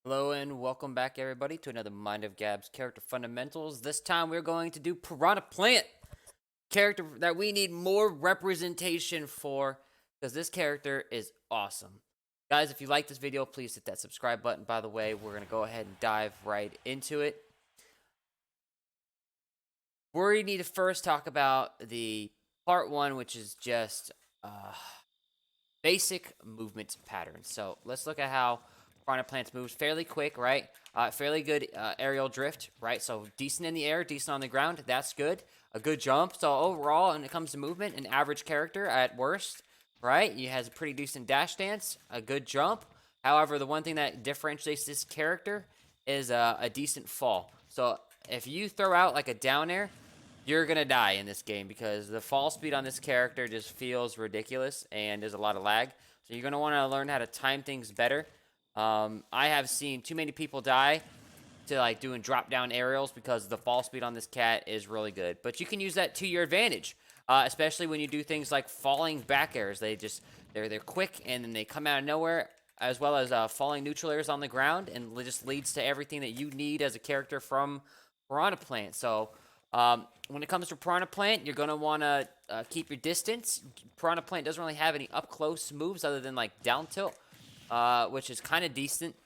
Hello and welcome back everybody to another Mind of Gab's Character Fundamentals. This time we're going to do Piranha Plant, character that we need more representation for because this character is awesome. Guys, if you like this video, please hit that subscribe button. By the way, we're going to go ahead and dive right into it. We need to first talk about the part one, which is just basic movement patterns. So let's look at how Piranha Plants moves. Fairly quick, right? Fairly good aerial drift, right? So decent in the air, decent on the ground. That's good. A good jump. So overall, when it comes to movement, an average character at worst, right? He has a pretty decent dash dance, a good jump. However, the one thing that differentiates this character is a decent fall. So if you throw out like a down air, you're gonna die in this game because the fall speed on this character just feels ridiculous and there's a lot of lag. So you're gonna want to learn how to time things better. I have seen too many people die to like doing drop down aerials because the fall speed on this cat is really good. But you can use that to your advantage, especially when you do things like falling back airs. They're quick and then they come out of nowhere, as well as falling neutral airs on the ground, and it just leads to everything that you need as a character from Piranha Plant. So when it comes to Piranha Plant, you're going to want to keep your distance. Piranha Plant doesn't really have any up-close moves other than, like, down tilt, which is kind of decent.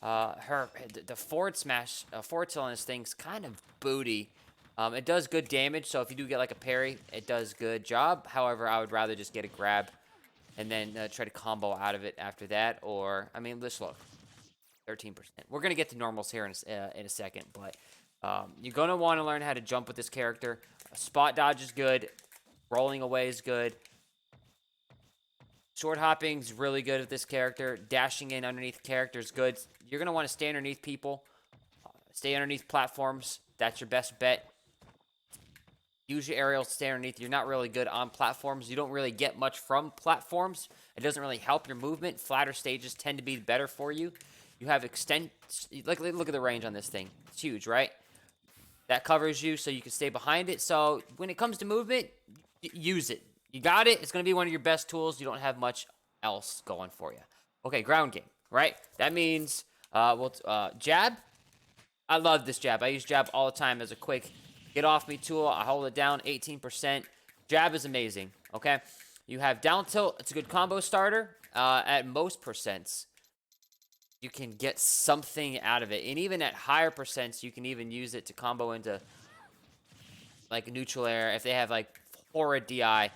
The forward smash, forward tilt on this thing's kind of booty. It does good damage, so if you do get, like, a parry, it does good job. However, I would rather just get a grab and then try to combo out of it after that. Or, I mean, let's look. 13%. We're going to get to normals here in a second, but you're going to want to learn how to jump with this character. Spot dodge is good. Rolling away is good. Short hopping is really good with this character. Dashing in underneath character is good. You're going to want to stay underneath people. Stay underneath platforms. That's your best bet. Use your aerials to stay underneath. You're not really good on platforms. You don't really get much from platforms. It doesn't really help your movement. Flatter stages tend to be better for you. You have extent. Look at the range on this thing. It's huge, right? That covers you so you can stay behind it. So when it comes to movement, use it. You got it. It's going to be one of your best tools. You don't have much else going for you. Okay, ground game, right? That means jab. I love this jab. I use jab all the time as a quick get off me tool. I hold it down, 18%. Jab is amazing, okay? You have down tilt. It's a good combo starter at most percents. You can get something out of it. And even at higher percents, you can even use it to combo into like a neutral air. If they have like horrid DI,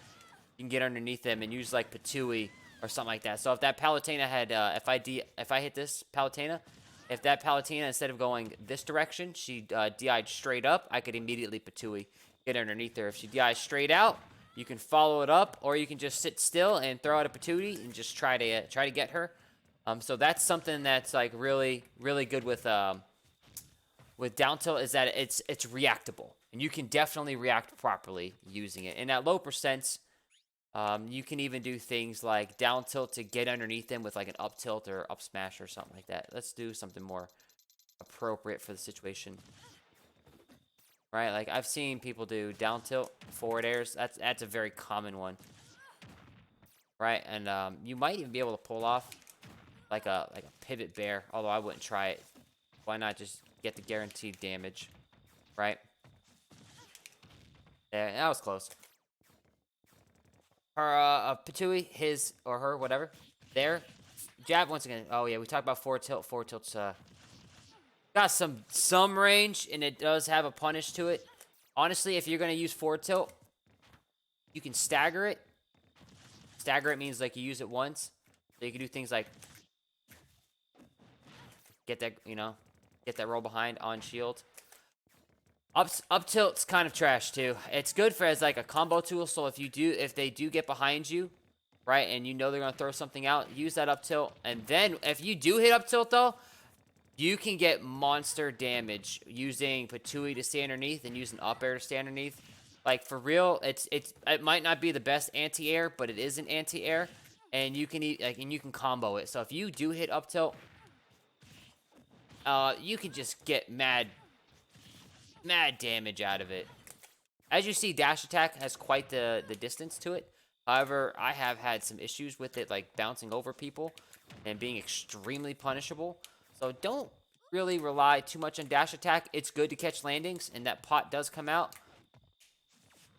you can get underneath them and use like Patui or something like that. So if that Palutena had, if I hit this Palutena, if that Palutena, instead of going this direction, she DI'd straight up, I could immediately Patui, get underneath her. If she DI'd straight out, you can follow it up, or you can just sit still and throw out a Patui and just try to get her. So that's something that's like really good with down tilt, is that it's reactable, and you can definitely react properly using it. And at low percents, you can even do things like down tilt to get underneath them with like an up tilt or up smash or something like that. Let's do something more appropriate for the situation. Right, like I've seen people do down tilt forward airs. That's a very common one. Right, and you might even be able to pull off like a pivot bear, although I wouldn't try it. Why not just get the guaranteed damage, right? Yeah, that was close. Her Patui, his or her, whatever. There, jab once again. Oh yeah, we talked about forward tilt. Forward tilt's got some range, and it does have a punish to it. Honestly, if you're gonna use forward tilt, you can stagger it. Stagger it means like you use it once, so you can do things like get that, get that roll behind on shield. Up tilt's kind of trash too. It's good for as like a combo tool. So if they do get behind you, right, and you know they're gonna throw something out, use that up tilt. And then if you do hit up tilt though, you can get monster damage using Patui to stay underneath and using up air to stay underneath. Like for real, it might not be the best anti-air, but it is an anti-air, and you can you can combo it. So if you do hit up tilt, you can just get mad damage out of it. As you see, dash attack has quite the distance to it. However, I have had some issues with it, like bouncing over people and being extremely punishable. So don't really rely too much on dash attack. It's good to catch landings, and that pot does come out.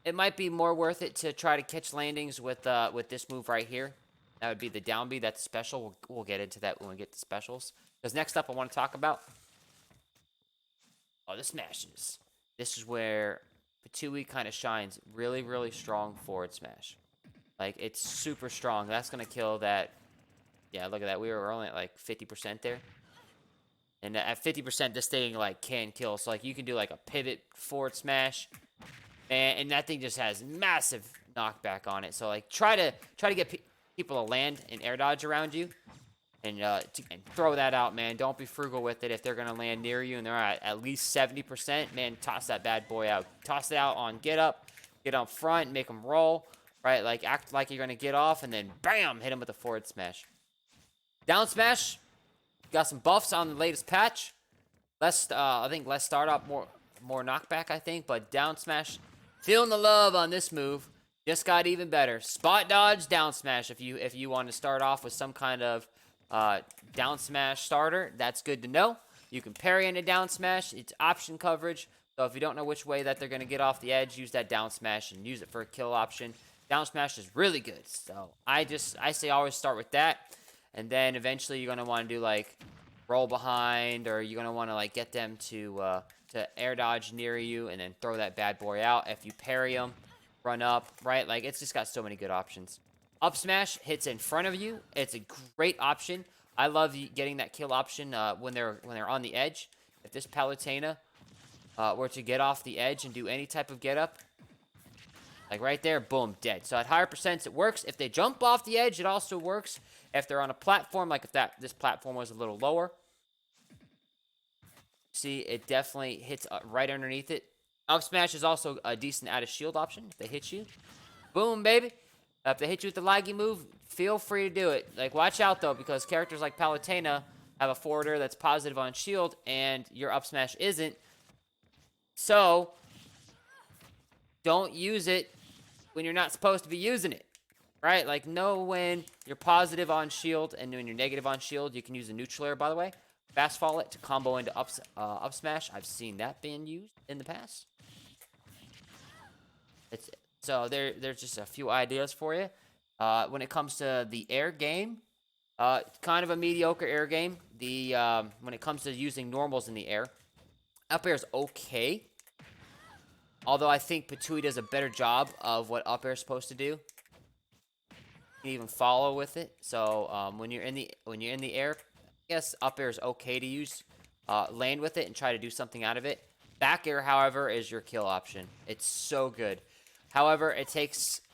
It might be more worth it to try to catch landings with this move right here. That would be the down B. That's special. We'll get into that when we get to specials. Because next up, I want to talk about the smashes. This is where Patui kind of shines really, really strong forward smash. Like, it's super strong. That's going to kill that. Yeah, look at that. We were only at like 50% there. And at 50%, this thing like can kill. So like you can do like a pivot forward smash, and that thing just has massive knockback on it. So like try to get people to land and air dodge around you, and throw that out, man. Don't be frugal with it. If they're gonna land near you and they're at least 70%, man, toss that bad boy out. Toss it out on get up front, make them roll. Right, like act like you're gonna get off, and then bam, hit them with a forward smash. Down smash. Got some buffs on the latest patch. I think less startup, more knockback, I think. But down smash, feeling the love on this move. Just got even better. Spot dodge, down smash. If you want to start off with some kind of down smash starter, that's good to know. You can parry into down smash. It's option coverage. So if you don't know which way that they're going to get off the edge, use that down smash and use it for a kill option. Down smash is really good. So I say always start with that. And then eventually you're going to want to do like roll behind, or you're going to want to like get them to air dodge near you and then throw that bad boy out. If you parry them, run up, right? Like it's just got so many good options. Up smash hits in front of you. It's a great option. I love getting that kill option when they're on the edge. If this Palutena were to get off the edge and do any type of get up, like right there, boom, dead. So at higher percents, it works. If they jump off the edge, it also works. If they're on a platform, like if this platform was a little lower, see, it definitely hits right underneath it. Up smash is also a decent out of shield option. If they hit you, boom, baby. If they hit you with the laggy move, feel free to do it. Like, watch out, though, because characters like Palutena have a forwarder that's positive on shield, and your up smash isn't. So, don't use it when you're not supposed to be using it, right? Like, know when you're positive on shield and when you're negative on shield. You can use a neutral air, by the way. Fast fall it to combo into up smash. I've seen that being used in the past. So there's just a few ideas for you. When it comes to the air game, kind of a mediocre air game. When it comes to using normals in the air, up air is okay. Although I think Patui does a better job of what up air is supposed to do. You can even follow with it. So when you're in the air, I guess up air is okay to use. Land with it and try to do something out of it. Back air, however, is your kill option. It's so good. However, it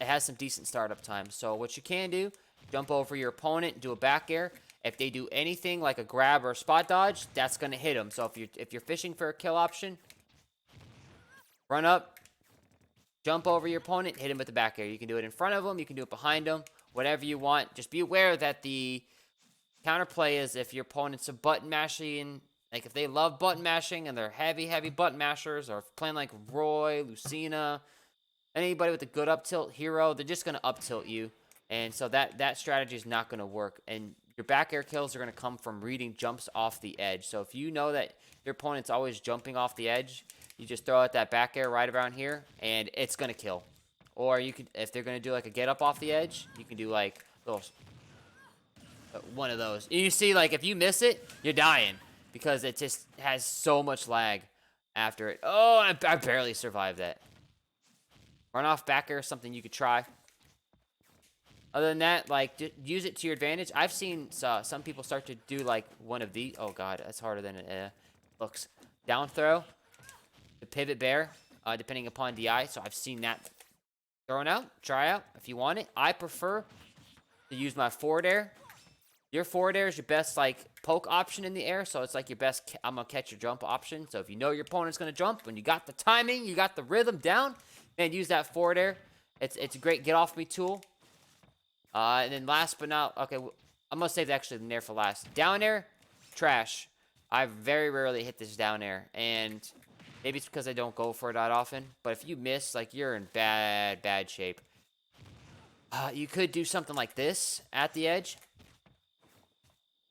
has some decent startup time. So what you can do, jump over your opponent, do a back air. If they do anything like a grab or a spot dodge, that's going to hit them. So if you're fishing for a kill option, run up, jump over your opponent, hit him with the back air. You can do it in front of them, you can do it behind them, whatever you want. Just be aware that the counterplay is if your opponent's a button mashing, like if they love button mashing and they're heavy button mashers, or playing like Roy, Lucina, anybody with a good up tilt hero, they're just going to up tilt you. And so that strategy is not going to work. And your back air kills are going to come from reading jumps off the edge. So if you know that your opponent's always jumping off the edge, you just throw out that back air right around here, and it's going to kill. Or you could, if they're going to do like a get up off the edge, you can do like one of those. You see, like if you miss it, you're dying because it just has so much lag after it. Oh, I barely survived that. Run off back air is something you could try. Other than that, like, use it to your advantage. I've seen some people start to do, like, one of these. Oh, God, that's harder than it looks. Down throw. The pivot bear, depending upon DI. So I've seen that thrown out. Try out if you want it. I prefer to use my forward air. Your forward air is your best, like, poke option in the air. So it's like your best, I'm going to catch your jump option. So if you know your opponent's going to jump, when you got the timing, you got the rhythm down, and use that forward air. It's a great get off me tool. And then last but not, okay, I'm going to save actually the nair for last. Down air, trash. I very rarely hit this down air. And maybe it's because I don't go for it that often. But if you miss, like, you're in bad shape. You could do something like this at the edge.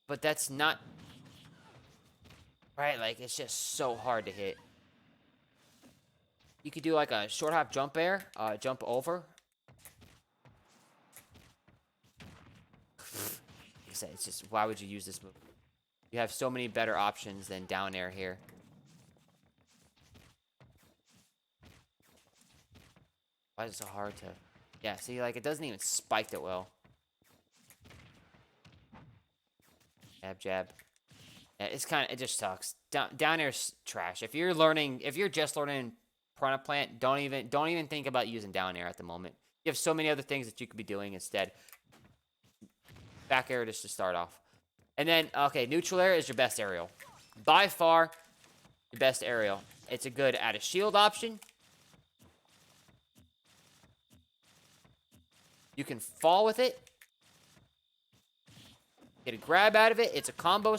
But that's not Right? Like, it's just so hard to hit. You could do like a short hop jump air, jump over. It's just, why would you use this move? You have so many better options than down air here. Why is it so hard to... Yeah, see, like, it doesn't even spike it well. Jab, jab. Yeah, it's kind of... It just sucks. Down air's trash. If you're just learning Piranha Plant, don't even think about using down air at the moment. You have so many other things that you could be doing instead. Back air just to start off. And then, okay, neutral air is your best aerial. By far, your best aerial. It's a good add a shield option. You can fall with it. Get a grab out of it. It's a combo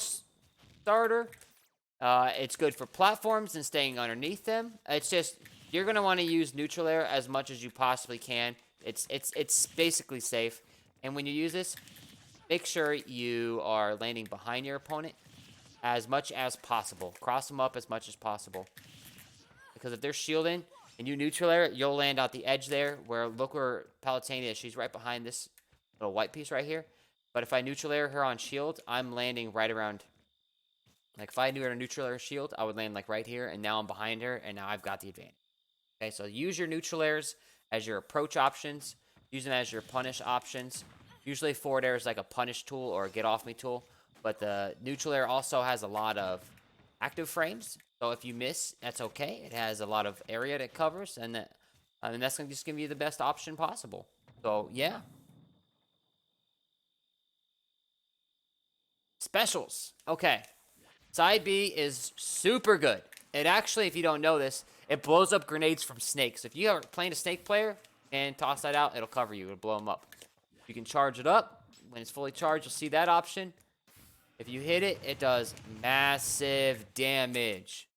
starter. It's good for platforms and staying underneath them. It's just, you're going to want to use neutral air as much as you possibly can. It's basically safe. And when you use this, make sure you are landing behind your opponent as much as possible. Cross them up as much as possible. Because if they're shielding and you neutral air, you'll land out the edge there. Look where Palutena is. She's right behind this little white piece right here. But if I neutral air her on shield, I'm landing right around. Like, if I knew her neutral air shield, I would land, like, right here. And now I'm behind her, and now I've got the advantage. Okay, so use your neutral airs as your approach options. Use them as your punish options. Usually forward air is like a punish tool or a get off me tool. But the neutral air also has a lot of active frames. So if you miss, that's okay. It has a lot of area that it covers. And that's going to just give you the best option possible. So, yeah. Specials. Okay. Side B is super good. It actually, if you don't know this, it blows up grenades from snakes. If you are playing a snake player and toss that out, it'll cover you. It'll blow them up. You can charge it up. When it's fully charged, you'll see that option. If you hit it, it does massive damage.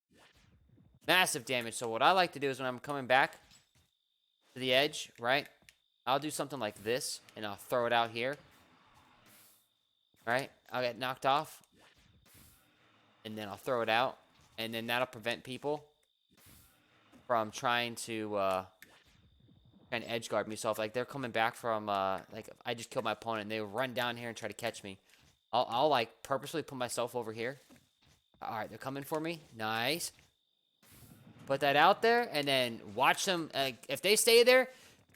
Massive damage. So what I like to do is when I'm coming back to the edge, right, I'll do something like this, and I'll throw it out here. Right? I'll get knocked off. And then I'll throw it out. And then that'll prevent people from trying to edge guard me. So if, like, they're coming back from, like, I just killed my opponent, and they run down here and try to catch me. I'll like, purposely put myself over here. All right, they're coming for me. Nice. Put that out there, and then watch them. If they stay there,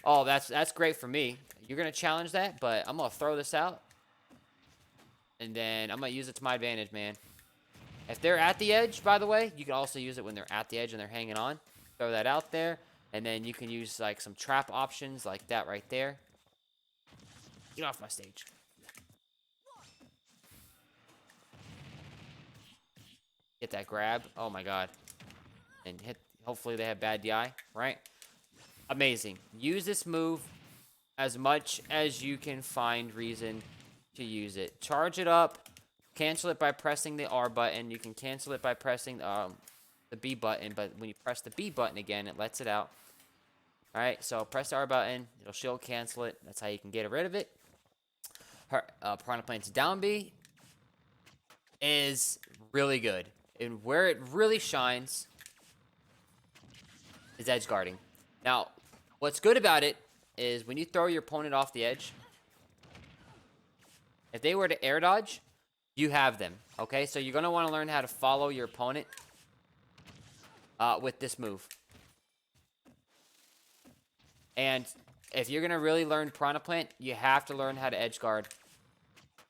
oh, that's great for me. You're going to challenge that, but I'm going to throw this out. And then I'm going to use it to my advantage, man. If they're at the edge, by the way, you can also use it when they're at the edge and they're hanging on. Throw that out there. And then you can use, like, some trap options like that right there. Get off my stage. Get that grab. Oh, my God. And hit. Hopefully they have bad DI, right? Amazing. Use this move as much as you can find reason to use it. Charge it up. Cancel it by pressing the R button. You can cancel it by pressing the B button, but when you press the B button again, it lets it out. All right, so press the R button. It'll shield cancel it. That's how you can get rid of it. Piranha Plant's down B is really good. And where it really shines is edge guarding. Now, what's good about it is when you throw your opponent off the edge, if they were to air dodge, you have them, okay? So you're going to want to learn how to follow your opponent with this move. And if you're going to really learn Piranha Plant, you have to learn how to edge guard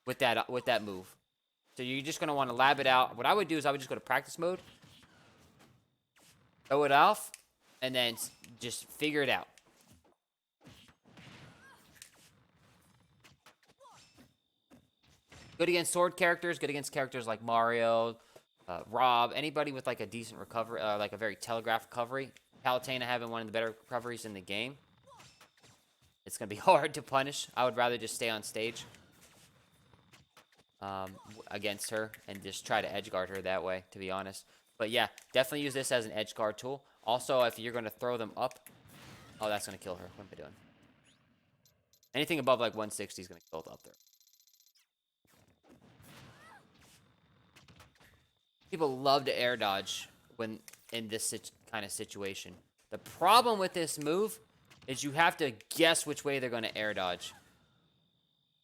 with that move. So you're just going to want to lab it out. What I would do is I would just go to practice mode, throw it off, and then just figure it out. Good against sword characters, good against characters like Mario, Rob, anybody with, like, a decent recovery, like a very telegraphed recovery. Palutena having one of the better recoveries in the game. It's going to be hard to punish. I would rather just stay on stage against her and just try to edge guard her that way, to be honest. But yeah, definitely use this as an edge guard tool. Also, if you're going to throw them up, oh, that's going to kill her. What am I doing? Anything above, like, 160 is going to kill it up there. People love to air dodge when in this kind of situation. The problem with this move is you have to guess which way they're going to air dodge.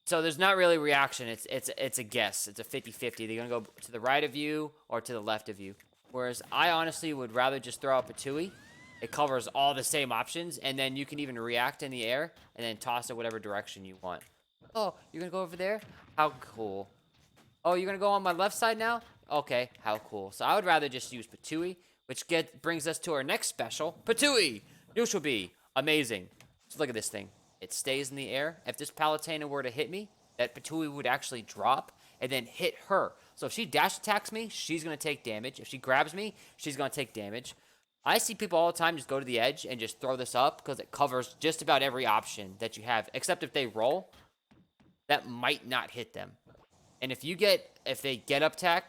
So there's not really reaction. It's a guess. It's a 50-50. They're going to go to the right of you or to the left of you. Whereas I honestly would rather just throw out Patui. It covers all the same options, and then you can even react in the air and then toss it whatever direction you want. Oh, you're going to go over there? How cool. Oh, you're going to go on my left side now? Okay, how cool. So I would rather just use Patui, which brings us to our next special. Patui! Neutral B. Amazing. So look at this thing. It stays in the air. If this Palutena were to hit me, that Patui would actually drop and then hit her. So if she dash attacks me, she's going to take damage. If she grabs me, she's going to take damage. I see people all the time just go to the edge and just throw this up because it covers just about every option that you have, except if they roll, that might not hit them. And if they get up attack,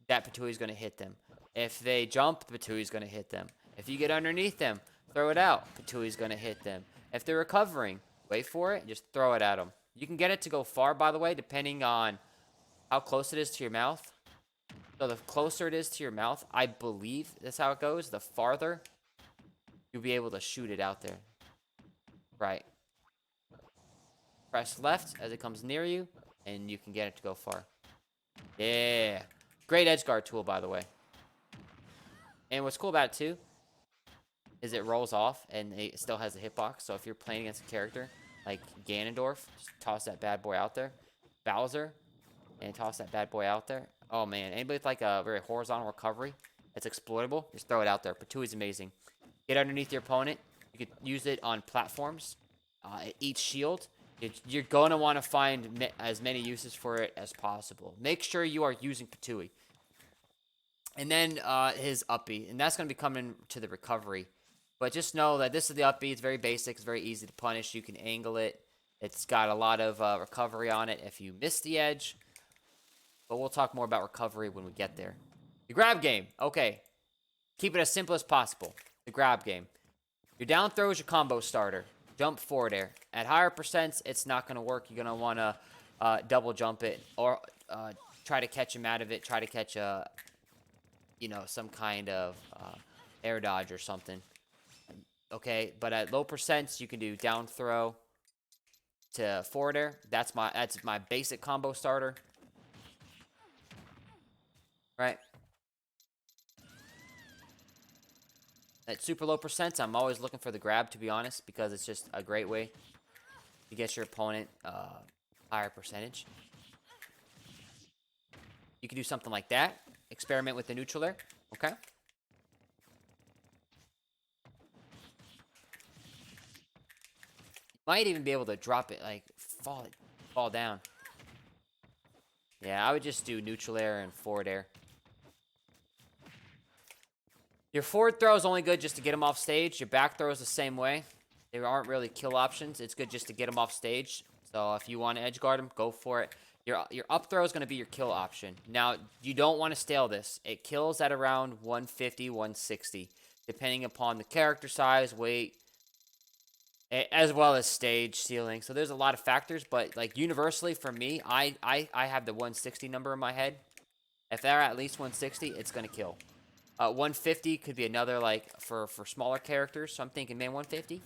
that Patui is going to hit them. If they jump, Patui is going to hit them. If you get underneath them, throw it out, Patui is going to hit them. If they're recovering, wait for it, and just throw it at them. You can get it to go far, by the way, depending on how close it is to your mouth. So the closer it is to your mouth, I believe that's how it goes. The farther you'll be able to shoot it out there. Right. Press left as it comes near you, and you can get it to go far. Yeah. Great edge guard tool, by the way. And what's cool about it, too, is it rolls off, and it still has a hitbox. So if you're playing against a character like Ganondorf, just toss that bad boy out there. Bowser, and toss that bad boy out there. Oh, man. Anybody with, like, a very horizontal recovery that's exploitable, just throw it out there. Patui's amazing. Get underneath your opponent. You could use it on platforms. Each shield. You're going to want to find as many uses for it as possible. Make sure you are using Patui. And then his up B. And that's going to be coming to the recovery. But just know that this is the up B. It's very basic. It's very easy to punish. You can angle it. It's got a lot of recovery on it if you miss the edge. But we'll talk more about recovery when we get there. The grab game. Okay. Keep it as simple as possible. The grab game. Your down throw is your combo starter. Jump forward air. At higher percents, it's not going to work. You're going to want to double jump it or try to catch him out of it. Try to catch some kind of air dodge or something. Okay, but at low percents, you can do down throw to forward air. That's my basic combo starter. Right. At super low percents, I'm always looking for the grab, to be honest, because it's just a great way to get your opponent higher percentage. You can do something like that. Experiment with the neutral there. Okay. You might even be able to drop it, like fall down. Yeah, I would just do neutral air and forward air. Your forward throw is only good just to get them off stage. Your back throw is the same way. There aren't really kill options. It's good just to get them off stage. So if you want to edge guard them, go for it. Your up throw is going to be your kill option. Now, you don't want to stale this. It kills at around 150, 160, depending upon the character size, weight, as well as stage, ceiling. So there's a lot of factors, but like universally for me, I have the 160 number in my head. If they're at least 160, it's going to kill. 150 could be another, like, for smaller characters. So I'm thinking, man, 150?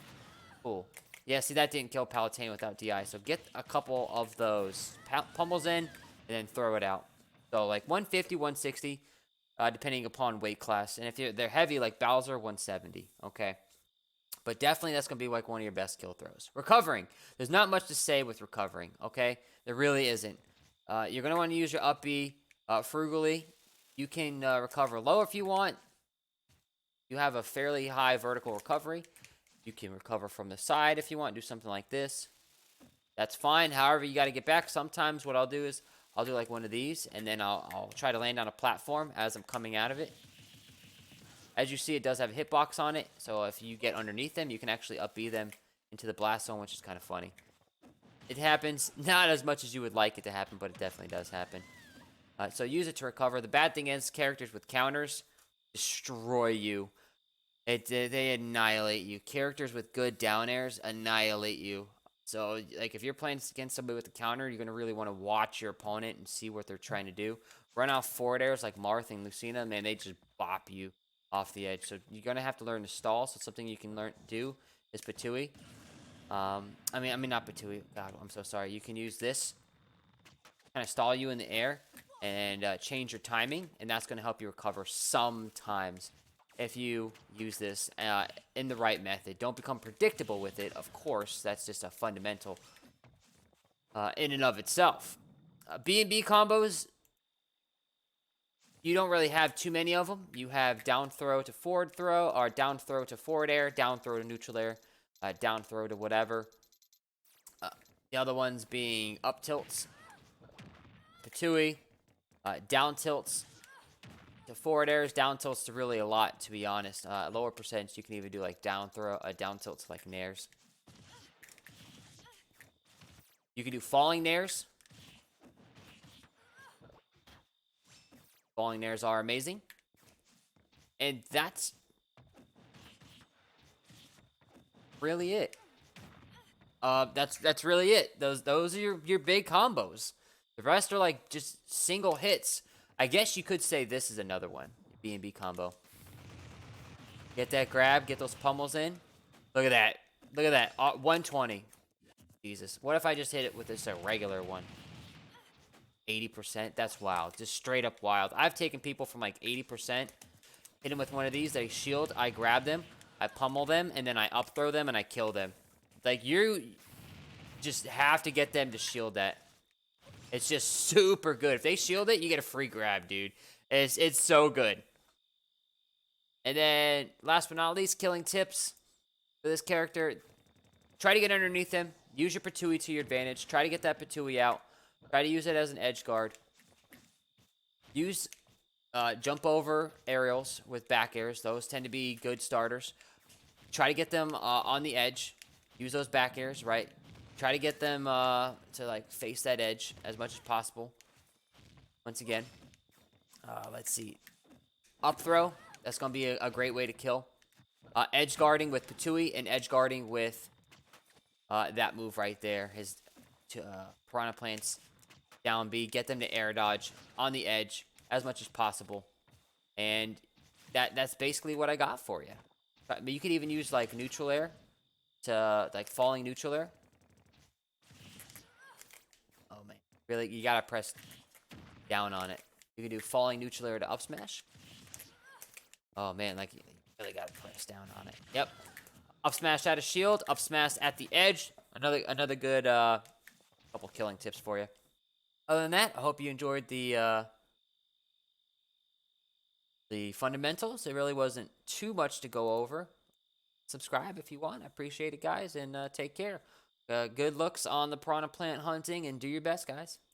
Cool. Yeah, see, that didn't kill Palutena without DI. So get a couple of those pummels in, and then throw it out. So, like, 150, 160, depending upon weight class. And if they're heavy, like Bowser, 170. Okay. But definitely that's going to be, like, one of your best kill throws. Recovering. There's not much to say with recovering, okay? There really isn't. You're going to want to use your up B frugally. You can recover low if you want. You have a fairly high vertical recovery. You can recover from the side if you want. Do something like this. That's fine. However, you got to get back. Sometimes what I'll do is I'll do like one of these, and then I'll try to land on a platform as I'm coming out of it. As you see, it does have a hitbox on it. So if you get underneath them, you can actually up B them into the blast zone, which is kind of funny. It happens. Not as much as you would like it to happen, but it definitely does happen. So use it to recover. The bad thing is characters with counters destroy you. They annihilate you. Characters with good down airs annihilate you. So, like, if you're playing against somebody with a counter, you're going to really want to watch your opponent and see what they're trying to do. run out forward airs like Marth and Lucina, man, they just bop you off the edge. So you're gonna have to learn to stall. So something you can learn do is Patui. I mean not Patui. God, I'm so sorry. You can use this, kind of stall you in the air, and change your timing, and that's gonna help you recover sometimes if you use this in the right method. Don't become predictable with it, of course. That's just a fundamental in and of itself. B&B combos, you don't really have too many of them. You have down throw to forward throw, or down throw to forward air, down throw to neutral air, down throw to whatever. The other ones being up tilts, Patui, down tilts to forward airs, down tilts to really a lot, to be honest. Lower percentage, you can even do like down throw, down tilts like nairs. You can do falling nairs. Falling nairs are amazing. And that's really it. That's really it. Those are your big combos. The rest are like just single hits. I guess you could say this is another one. B&B combo. Get that grab, get those pummels in. Look at that. Look at that. 120. Jesus. What if I just hit it with this a regular one? 80%? That's wild. Just straight up wild. I've taken people from like 80%, hit them with one of these, they shield, I grab them, I pummel them, and then I up throw them and I kill them. Like, you just have to get them to shield that. It's just super good. If they shield it, you get a free grab, dude. It's so good. And then, last but not least, killing tips for this character. Try to get underneath him. Use your Patui to your advantage. Try to get that Patui out. Try to use it as an edge guard. Use jump over aerials with back airs. Those tend to be good starters. Try to get them on the edge. Use those back airs, right? Try to get them to like face that edge as much as possible. Once again, let's see. Up throw. That's going to be a great way to kill. Edge guarding with Patui and edge guarding with that move right there. His Piranha Plants down B. Get them to air dodge on the edge as much as possible. And that's basically what I got for you. But you could even use like neutral air to like falling neutral air. Oh man, really, you gotta press down on it. You can do falling neutral air to up smash. Oh man, like you really gotta press down on it. Yep. Up smash at a shield, up smash at the edge. Another good couple killing tips for you. Other than that, I hope you enjoyed the fundamentals. It really wasn't too much to go over. Subscribe if you want. I appreciate it, guys, and take care. Good looks on the Piranha Plant hunting, and do your best, guys.